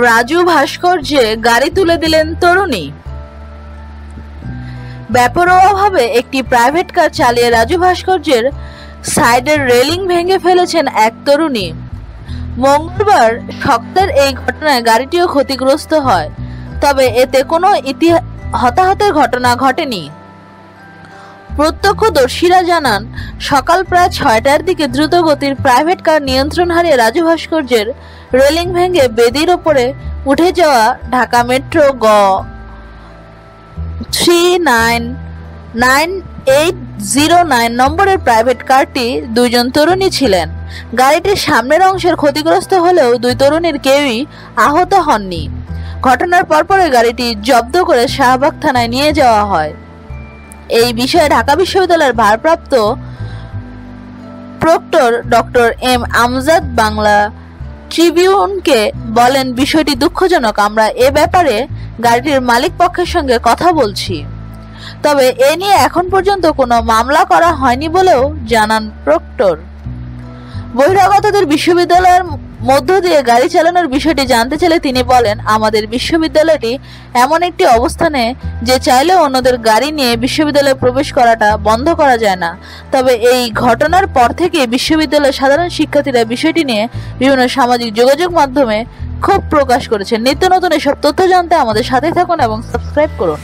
রাজু ভাস্কর্যে গাড়ি তুলে দিলেন তরুণী। বেপরোয়াভাবে একটি প্রাইভেট কার চালিয়ে রাজু ভাস্কর্যের সাইডের রেলিং ভেঙে ফেলেছেন এক তরুণী। মঙ্গলবার সকালের এই ঘটনায় গাড়িটিও ক্ষতিগ্রস্ত হয়, তবে এতে কোনো হতাহতের ঘটনা ঘটেনি। প্রত্যক্ষদর্শীরা জানান, সকাল প্রায় 6টার দিকে দ্রুতগতির প্রাইভেট কার নিয়ন্ত্রণ হারিয়ে রাজু ভাস্কর্যের রেলিং ভেঙে বেদির ওপরে উঠে যাওয়া ঢাকা মেট্রো গ 399809 নম্বরের প্রাইভেট কারটি দুইজন তরুণী ছিলেন। গাড়িটির সামনের অংশের ক্ষতিগ্রস্ত হলেও দুই তরুণীর কেউই আহত হননি। ঘটনার পরপরই গাড়িটি জব্দ করে শাহবাগ থানায় নিয়ে যাওয়া হয়। এই বিষয়ে ঢাকা বিশ্ববিদ্যালয়ের ভারপ্রাপ্ত proctor doctor M Amjad Bangla ট্রিবিউনকে বলেন, বিষয়টি দুঃখজনক। আমরা এ ব্যাপারে গাড়িটির মালিক পক্ষের সঙ্গে কথা বলছি, তবে এ নিয়ে এখন পর্যন্ত কোনো মামলা করা হয়নি বলেও জানান প্রক্টর। বহিরাগতদের বিশ্ববিদ্যালয়ের মধ্য দিয়ে গাড়ি চালানোর বিষয়টি জানতে চাইলে তিনি বলেন, আমাদের বিশ্ববিদ্যালয়টি এমন একটি অবস্থানে যে চাইলেও অন্যদের গাড়ি নিয়ে বিশ্ববিদ্যালয়ে প্রবেশ করাটা বন্ধ করা যায় না। তবে এই ঘটনার পর থেকে বিশ্ববিদ্যালয়ের সাধারণ শিক্ষার্থীরা বিষয়টি নিয়ে বিভিন্ন সামাজিক যোগাযোগ মাধ্যমে ক্ষোভ প্রকাশ করেছেন। নিত্য নতুন এসব তথ্য জানতে আমাদের সাথে থাকুন এবং সাবস্ক্রাইব করুন।